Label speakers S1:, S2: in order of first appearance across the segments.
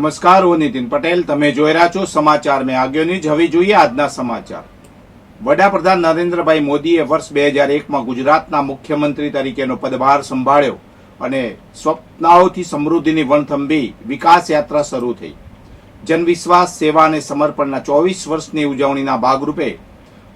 S1: નમસ્કાર, હું નીતિન પટેલ. તમે જોઈ રહ્યા છો સમાચાર મેં આગળ ન્યૂઝ. હવે જોઈએ આજના સમાચાર. વડાપ્રધાન નરેન્દ્રભાઈ મોદીએ વર્ષ 2001માં ગુજરાતના મુખ્યમંત્રી તરીકેનો પદભાર સંભાળ્યો અને સ્વપ્નાઓથી સમૃદ્ધિની વણથંભી વિકાસ યાત્રા શરૂ થઈ. જનવિશ્વાસ, સેવા અને સમર્પણના 24 વર્ષની ઉજવણીના ભાગરૂપે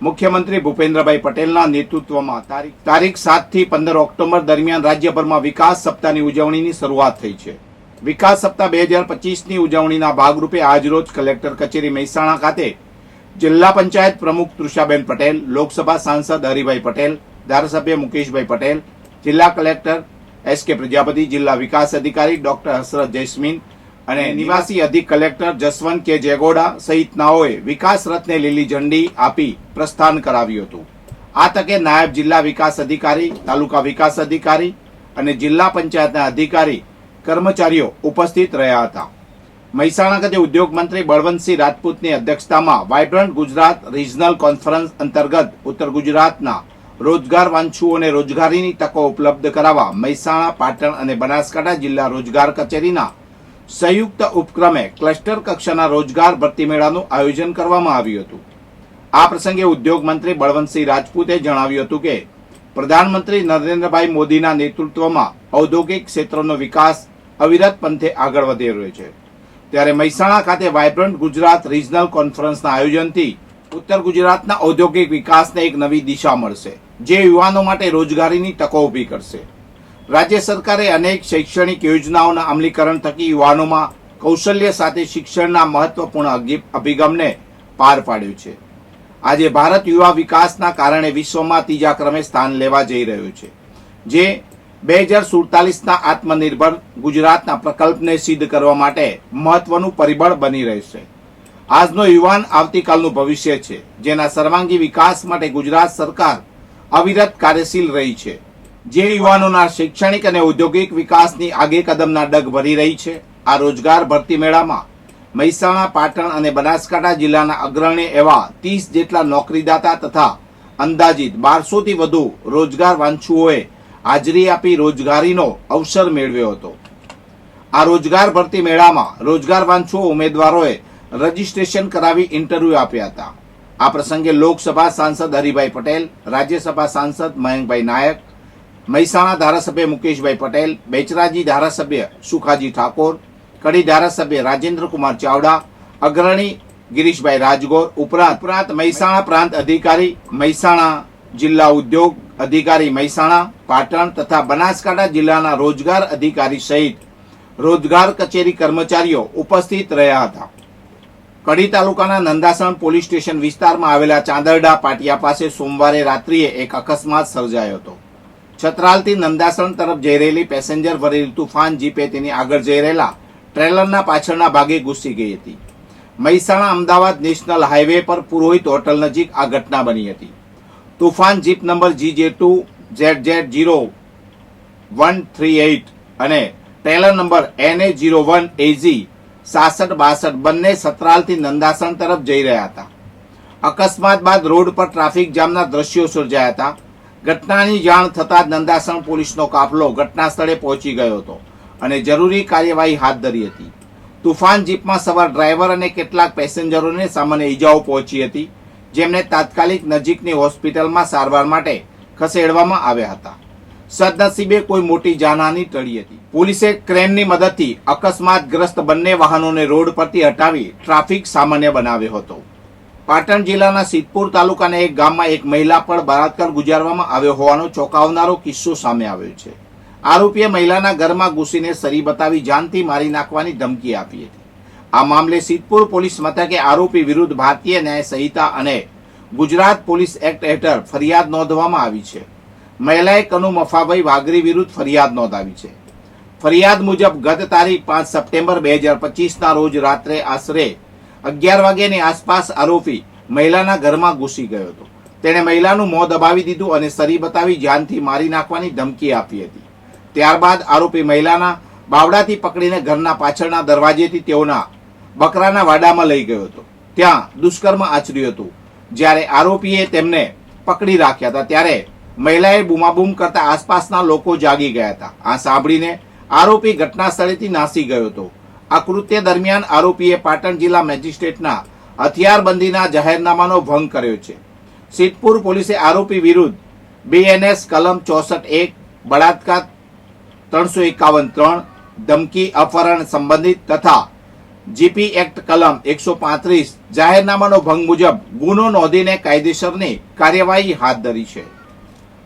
S1: મુખ્યમંત્રી ભૂપેન્દ્રભાઈ પટેલના નેતૃત્વમાં તારીખ 7 થી 15 ઓક્ટોબર દરમિયાન રાજ્યભરમાં વિકાસ સપ્તાહની ઉજવણીની શરૂઆત થઈ છે. વિકાસ સપ્તાહ 2025ની ઉજવણીના ભાગરૂપે આજરોજ કલેક્ટર કચેરી મહેસાણા ખાતે જિલ્લા પંચાયત પ્રમુખ તૃષાબેન પટેલ, લોકસભા સાંસદ હરિભાઈ પટેલ, ધારાસભ્ય મુકેશભાઈ પટેલ, જિલ્લા કલેક્ટર એસ.કે. પ્રજાપતિ, જિલ્લા વિકાસ અધિકારી ડોક્ટર હસરત જૈસ્મીન અને નિવાસી અધિક કલેક્ટર જસવંત કે જેગોડા સહિતનાઓએ વિકાસ રથને લીલી ઝંડી આપી પ્રસ્થાન કરાવ્યું હતું. આ તકે નાયબ જિલ્લા વિકાસ અધિકારી, તાલુકા વિકાસ અધિકારી અને જિલ્લા પંચાયતના અધિકારી કર્મચારીઓ ઉપસ્થિત રહ્યા હતા. મહેસાણા ખાતે ઉદ્યોગ મંત્રી બળવંતસિંહ રાજપૂતની અધ્યક્ષતામાં વાઇબ્રન્ટ ગુજરાત રિજનલ કોન્ફરન્સ અંતર્ગત ઉત્તર ગુજરાતના રોજગાર વાંચ્છુઓને રોજગારીની તકો ઉપલબ્ધ કરાવવા મહેસાણા, પાટણ અને બનાસકાંઠા જિલ્લા રોજગાર કચેરીના સંયુક્ત ઉપક્રમે ક્લસ્ટર કક્ષાના રોજગાર ભરતી મેળાનું આયોજન કરવામાં આવ્યું હતું. આ પ્રસંગે ઉદ્યોગ મંત્રી બળવંતસિંહ રાજપૂતે જણાવ્યું હતું કે પ્રધાનમંત્રી નરેન્દ્રભાઈ મોદીના નેતૃત્વમાં ઔદ્યોગિક ક્ષેત્રનો વિકાસ અવિરત પંથે આગળ વધી રહ્યો છે. ત્યારે મહેસાણા ખાતે વાઇબ્રન્ટ ગુજરાત રિજનલ કોન્ફરન્સના આયોજનથી ઉત્તર ગુજરાતના ઔદ્યોગિક વિકાસને એક નવી દિશા મળશે, જે યુવાનો માટે રોજગારીની તકો ઊભી કરશે. રાજ્ય સરકારે અનેક શૈક્ષણિક યોજનાઓના અમલીકરણ થકી યુવાનોમાં કૌશલ્ય સાથે શિક્ષણના મહત્વપૂર્ણ અભિગમને પાર પાડ્યું છે. આજે ભારત યુવા વિકાસના કારણે વિશ્વમાં ત્રીજા ક્રમે સ્થાન લેવા જઈ રહ્યું છે, જે 2047ના આત્મનિર્ભર ગુજરાતના પ્રકલ્પને સિદ્ધ કરવા માટે મહત્વનું પરિબળ બની રહેશે. આજનો યુવાન આવતીકાલનું ભવિષ્ય છે, જેના સર્વાંગી વિકાસ માટે ગુજરાત સરકાર અવિરત કાર્યશીલ રહી છે. જે યુવાનોના શૈક્ષણિક અને ઔદ્યોગિક વિકાસની આગે કદમના ડગ ભરી રહી છે. આ રોજગાર ભરતી મેળામાં મહેસાણા, પાટણ અને બનાસકાંઠા જિલ્લાના અગ્રણી એવા 30 જેટલા નોકરીદાતા તથા અંદાજિત 1200થી વધુ રોજગાર વાંચ્છુઓએ હાજરી આપી રોજગારીનો અવસર મેળવ્યો હતો. આ રોજગાર ભરતી મેળામાં રોજગાર વાંચ્છુઓ ઉમેદવારોએ રજીસ્ટ્રેશન કરાવી ઇન્ટરવ્યુ આપ્યા હતા. આ પ્રસંગે લોકસભા સાંસદ હરિભાઈ પટેલ, રાજ્યસભા સાંસદ મયંકભાઈ નાયક, મહેસાણા ધારાસભ્ય મુકેશભાઈ પટેલ, બેચરાજી ધારાસભ્ય સુખાજી ઠાકોર, કડી ધારાસભ્ય રાજેન્દ્રકુમાર ચાવડા, અગ્રણી ગિરીશભાઈ રાજગોર ઉપરાંત મહેસાણા પ્રાંત અધિકારી, મહેસાણા જિલ્લા ઉદ્યોગ અધિકારી મહેસાણા, પાટણ તથા બનાસકાંઠા જિલ્લાના રોજગાર અધિકારી સહિત રોજગાર કચેરી કર્મચારીઓ ઉપસ્થિત રહ્યા હતા. કડી તાલુકાના નંદાસણ પોલીસ સ્ટેશન વિસ્તારમાં આવેલા ચાંદરડા પાટિયા પાસે સોમવારે રાત્રિએ એક અકસ્માત સર્જાયો હતો. છત્રાલથી નંદાસણ તરફ જઈ રહેલી પેસેન્જર ભરેલી તુફાન જીપે તેની આગળ જઈ રહેલા ટ્રેલરના પાછળના ભાગે ઘૂસી ગઈ હતી. મહેસાણા અમદાવાદ નેશનલ હાઈવે પર પુરોહિત હોટલ નજીક આ ઘટના બની હતી. તુફાન જીપ નંબર GJ2ZZ0138 અને ટ્રેલર નંબર NA01AZ 6662 બંને સતરાલથી નંદાસણ તરફ જઈ રહ્યા હતા. અકસ્માત બાદ રોડ પર ટ્રાફિક જામના દ્રશ્યો સર્જાયા હતા. ઘટનાની જાણ થતાં જ નંદાસણ પોલીસનો કાફલો ઘટના સ્થળે પહોંચી ગયો હતો અને જરૂરી કાર્યવાહી હાથ ધરી હતી. તુફાન જીપમાં સવાર ડ્રાઈવર અને કેટલાક પેસેન્જરોને સામાન્ય ઈજાઓ પહોંચી હતી, જેમને તાત્કાલિક નજીકની હોસ્પિટલમાં સારવાર માટે ખસેડવામાં આવ્યા હતા. સદનસીબે કોઈ મોટી જાનહાની ટળી હતી. પોલીસે ક્રેનની મદદથી અકસ્માતગ્રસ્ત બંને વાહનોને રોડ પરથી હટાવી ટ્રાફિક સામાન્ય બનાવ્યો હતો. પાટણ જિલ્લાના સિદ્ધપુર તાલુકાના એક ગામમાં એક મહિલા પર બળાત્કાર ગુજારવામાં આવ્યો હોવાનો ચોંકાવનારો કિસ્સો સામે આવ્યો છે. આરોપીએ મહિલાના ઘરમાં ઘૂસીને સરી બતાવી જાનથી મારી નાખવાની ધમકી આપી હતી. આ મામલે સિદ્ધપુર પોલીસ મથકે આરોપી વિરુદ્ધ ભારતીય ન્યાય સંહિતા અને ગુજરાત પોલીસ એક્ટ હેઠળ ફરિયાદ નોંધવામાં આવી છે. મહિલાએ કનુ મફાભાઈ વાઘરી વિરુદ્ધ ફરિયાદ નોંધાવી છે. ફરિયાદ મુજબ ગત તારીખ 5 સપ્ટેમ્બર 2025ના રોજ રાત્રે આશરે 11 વાગ્યાની આસપાસ આરોપી મહિલાના ઘરમાં ઘૂસી ગયો હતો. તેણે મહિલાનું મોં દબાવી દીધું અને સરી બતાવી જાનથી મારી નાખવાની ધમકી આપી હતી. ત્યારબાદ આરોપી મહિલાના બાવડાથી પકડીને ઘરના પાછળના દરવાજેથી તેઓના બકરાના વાડામાં લઈ ગયો હતો. ત્યાં દુષ્કર્મ આચર્યું હતું. જ્યારે આરોપીએ તેમને પકડી રાખ્યા હતા ત્યારે મહિલાએ બૂમાબૂમ કરતા આસપાસના લોકો જાગી ગયા હતા. આ સાંભળીને આરોપી ઘટના સ્થળેથી નાસી ગયો હતો. આ કૃત્ય દરમિયાન આરોપીએ પાટણ જિલ્લા મેજિસ્ટ્રેટના હથિયારબંધીના જાહેરનામાનો ભંગ કર્યો છે. સિદ્ધપુર પોલીસે આરોપી વિરુદ્ધ BNS કલમ 64(1), બળાત્કાર 351(3), ધમકી અપહરણ સંબંધિત તથા GP એક્ટ કલમ 135 જાહેરનામાનો ભંગ મુજબ ગુનો નોંધીને કાયદેસરની કાર્યવાહી હાથ ધરી છે.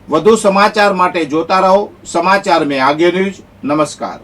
S1: વધુ સમાચાર માટે જોતા રહો સમાચાર મેં આગે ન્યૂઝ. નમસ્કાર.